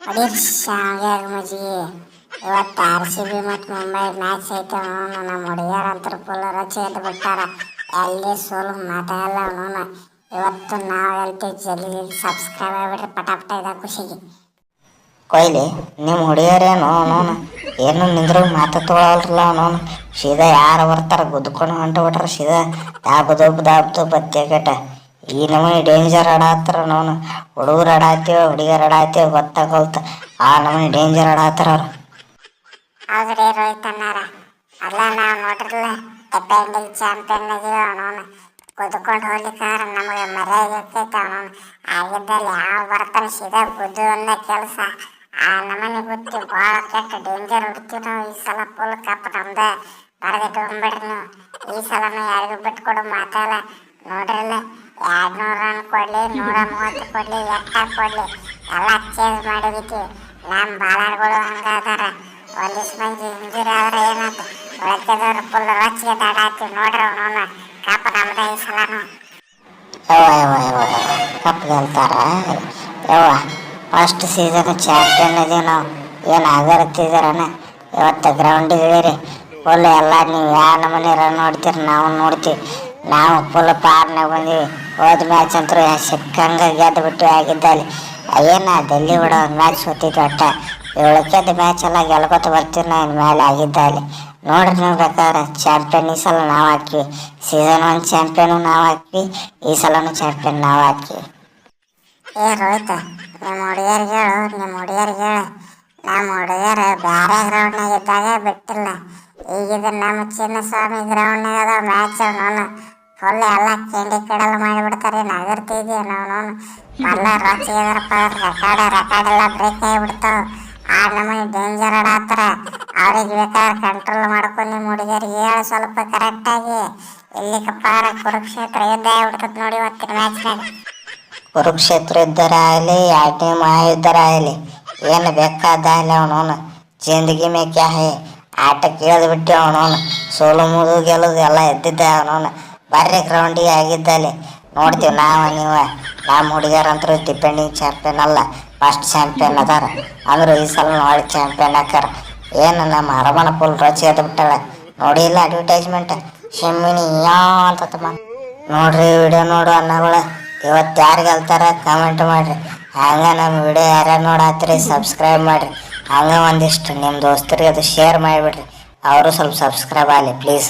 ಹೊಡೀರಿ ಶಾವ್ಯಾಗ ಮಜ್ಜಿಗೆ. ಇವತ್ತು RCB ಮತ್ತು ಮುಂಬೈ ಮ್ಯಾಚ್ ಐತೆ. ನಮ್ಮ ಹುಡುಗಿಯರ ಅಂತರ ಫುಲ್ ರಚೆ ಎದ್ದು ಬಿಟ್ಟಾರ. ಎಲ್ಲಿ ಸೋಲು ಮಾತಾಡಲ್ಲ ಅವನು. ಇವತ್ತು ನಾವು ಹೇಳ್ತೀವಿ, ಜಲ್ದಿ ಸಬ್ಸ್ಕ್ರೈಬ್ ಆಗಿಬಿಟ್ರೆ ಪಟಾಪಟ ಇದೆ ಖುಷಿಗೆ. ಕೊಯ್ಲಿ ನಿಮ್ಮ ಹುಡುಗಿಯರೇನು ಅವನವನು ಏನು ನಿಂದ್ರು ಮಾತಾಡ್ತೊಳಲ್ರಲ್ಲ ಅವನವನು. ಸೀದಾ ಯಾರು ಬರ್ತಾರೆ ಗುದ್ದುಕೊಂಡು ಹೊಂಟು ಬಿಟ್ರೆ ಸೀದಾ ದಾಬ್ ಬತ್ತೇಕಟ. ಈ ನಮೂನಿ ಡೇಂಜರ್ ಆಡಾತ್ತಾರ ಅವನು. ಹುಡುಗರು ಆಡಾತೀವ ಹುಡುಗಿಯರು ಆಡಾತೀವ ಗೊತ್ತಾಗಲ್ತ. ಆ ನಮೂನಿ ಡೇಂಜರ್ ಆಡಾತ್ತಾರ ಅವ್ರು. ಹೌದ್ರಿ ರೋಹಿತ್ ಅನ್ನಾರ. ಅಲ್ಲ ನಾವು ನೋಡ್ರಲ್ಲ, ಡಿಫೆಂಡಿಂಗ್ ಚಾಂಪಿಯನ್ ಇದೀವಿ. ಅವನವನು ಕುದ್ಕೊಂಡು ಹೋಗ್ಲಿಕ್ಕಾರ ನಮಗೆ ಮರ್ಯಾದೆ ಇರ್ತೈತೆ. ಅವನವನು ಆಗಿದ್ದಲ್ಲಿ ಯಾವ ಬರ್ತಾನೆ ಸೀದಾ ಗುದ್ದು ಅನ್ನೋ ಕೆಲಸ. ಆ ನಮನೆ ಗೊತ್ತಿ ಭಾಳ ಕೆಟ್ಟ ಡೇಂಜರ್ ಹುಡ್ತೀವಿ ನಾವು. ಈ ಸಲ ಫುಲ್ ಕಪ್ ನಮ್ದು ಬರೆದಿಟ್ಕೊಂಡ್ಬಿಡ್ರಿ ನೀವು. ಈ ಸಲನೂ ಯಾರಿಗೂ ಬಿಟ್ಕೊಡು ಮಾತಲ್ಲ. ನೋಡ್ರಲ್ಲ, 200 ರನ್ ಕೊಡಲಿ 130 ಕೊಡಲಿ ಎಟ್ಟಾಗ ಕೊಡಲಿ ಎಲ್ಲ ಚೇಂಜ್ ಮಾಡಿಬಿಟ್ಟಿವಿ. ನಮ್ಮ ಬಾಲರ್ಗಳು ಹಂಗಾದಾರ. ಒಂದಿಷ್ಟು ಮಂದಿ ಇಂಜುರಿ ಆದ್ರೆ ಏನಾಯ್ತು, ಉಳಕಿದವ್ರು ಫುಲ್ ರೊಚ್ಚಿಗೆ ದಾಡಾತೀವಿ. ನೋಡ್ರಿ ಅವನವನು ಕಪ್ ನಮ್ದು ಈ ಸಲನು. ಕಪ್ ಗೆಲ್ತಾರ ಯವ್ವ. ಫಸ್ಟ್ ಸೀಸನ್ ಚಾಂಪಿಯನ್ ಇದೀವಿ ನಾವು. ಏನು ಆಗರ್ತಿದಾರನ. ಇವತ್ತು ಗ್ರೌಂಡಿಗೆ ಇಳೀರಿ ಫುಲ್ ಎಲ್ಲ. ನೀವು ಯಾವ ನಮೂನಿ ರನ್ ನೋಡ್ತೀರಿ ನಾವು ನೋಡ್ತೀವಿ. ನಾವು ಫುಲ್ ಪಾರ್ನಾಗ ಬಂದೀವಿ. ಹೋದ ಮ್ಯಾಚ್ ಅಂತೂ ಸಿಕ್ಕಂಗೆ ಗೆದ್ದು ಬಿಟ್ಟು ಆಗಿದ್ದಲ್ಲಿ ಏನು ಡೆಲ್ಲಿ ಬಿಡೋ ಒಂದು ಮ್ಯಾಚ್ ಸೋತಿದ್ವಿ ಒಟ್ಟ. ಉಳ್ಕೆದ ಮ್ಯಾಚ್ ಎಲ್ಲ ಗೆಲ್ಕೊತ ಬರ್ತೀವಿ ನಾವು ಮೇಲೆ ಆಗಿದ್ದಲ್ಲಿ. ನೋಡ್ರಿ ನೀವು ಬೇಕಾದ್ರೆ ಚಾಂಪಿಯನ್ ಈ ಸಲ ನಾವು ಹಾಕಿವಿ. ಸೀಸನ್ 1 ಚಾಂಪಿಯನು ನಾವು ಹಾಕಿವಿ, ಈ ಸಲನೂ ಚಾಂಪಿಯನ್ ನಾವು ಹಾಕಿವಿ. ರೋಹಿತ, ನಿಮ್ಮ ಹುಡುಗಿಯರಿಗೆ ಹೇಳು. ನಮ್ಮ ಹುಡುಗಿಯರು ಬೇರೆ ಗ್ರೌಂಡ್ನಾಗ ಇದ್ದಾಗ ಬಿಟ್ಟಿಲ್ಲ. ಈಗಿದ ನಮ್ಮ ಚಿನ್ನಸ್ವಾಮಿ ಗ್ರೌಂಡ್ನಾಗ ಅದಾವ ಮ್ಯಾಚ್. ಅವನವನು ಫುಲ್ ಎಲ್ಲ ಕೆಂಡಿ ಕಡಲು ಮಾಡಿಬಿಡ್ತಾರೆ. ನಗರ್ತಿದ್ಯ ನಾವನವನು ಎಲ್ಲ ರೊಚ್ಚಿದ್ರಪ್ಪ. ರೆಕಾರ್ಡ್ ಎಲ್ಲ ಬ್ರೇಕ್ ಆಗಿಬಿಡ್ತಾವ. ಆ ನಮಗೆ ಡೇಂಜರ್ ಆಡಾತ್ತಾರ. ಅವ್ರಿಗೆ ಬೇಕಾದ್ರೆ ಕಂಟ್ರೋಲ್ ಮಾಡ್ಕೊಂಡು ನಿಮ್ಮ ಹುಡುಗಿಯರಿಗೆ ಹೇಳು ಸ್ವಲ್ಪ ಕರೆಕ್ಟಾಗಿ. ಇಲ್ಲಿ ಕಪ್ಪಾರ ಕುರುಕ್ಷೇತ್ರ ಯುದ್ಧ ಆಗ್ಬಿಡ್ತದೆ ನೋಡಿ ಇವತ್ತಿನ ಮ್ಯಾಚ್ನಾಗ. ಕುರುಕ್ಷೇತ್ರ ಯುದ್ಧರ ಆಗಲಿ, ಯಾವ ಟೀಮ್ ಯುದ್ಧರ ಆಗಲಿ, ಏನು ಬೇಕಾದಲ್ಲಿ ಅವನವನು ಜಿಂದಗಿ ಮೇ ಕ್ಯಾ ಹೈ ಆಟಕ್ಕೆ ಇಳಿದ್ಬಿಟ್ಟು ಅವನವನು ಸೋಲು ಮುದು ಗೆಲ್ಲೋದು ಎಲ್ಲ ಎದ್ದಿದ್ದ ಅವನವನು. ಬರ್ರಿ ಗ್ರೌಂಡಿಗೆ ಆಗಿದ್ದಲ್ಲಿ ನೋಡ್ತೀವಿ ನಾವು ನೀವು. ನಮ್ಮ ಹುಡುಗಿಯರಂತರೂ ಡಿಪೆಂಡಿಂಗ್ ಚಾಂಪಿಯನ್ ಅಲ್ಲ, ಫಸ್ಟ್ ಚಾಂಪಿಯನ್ ಅದಾರ. ಅಂದರು ಈ ಸಲ ನೋಡಿ ಚಾಂಪಿಯನ್ ಹಾಕಾರ. ಏನು ನಮ್ಮ ಅರಮನೆ ಫುಲ್ ರೊಚ್ಚಿ ಎದ್ದು ಬಿಟ್ಟಾಳೆ. ನೋಡಿ ಇಲ್ಲ ಅಡ್ವರ್ಟೈಸ್ಮೆಂಟ್ ಶಿಮ್ಮಿನಿ ಅಂತ ನೋಡ್ರಿ ವಿಡಿಯೋ ನೋಡು ಅನ್ನಗಳ. ಇವತ್ತು ಯಾರು ಗೆಲ್ತಾರ ಕಮೆಂಟ್ ಮಾಡಿರಿ. ಹಂಗೆ ನಮ್ಮ ವಿಡಿಯೋ ಯಾರ್ಯಾರು ನೋಡತ್ತೀರಿ ಸಬ್ಸ್ಕ್ರೈಬ್ ಮಾಡಿರಿ. ಹಂಗೆ ಒಂದಿಷ್ಟು ನಿಮ್ಮ ದೋಸ್ತರಿಗೆ ಅದು ಶೇರ್ ಮಾಡಿಬಿಡ್ರಿ, ಅವರು ಸ್ವಲ್ಪ ಸಬ್ಸ್ಕ್ರೈಬ್ ಆಗಲಿ ಪ್ಲೀಸ್.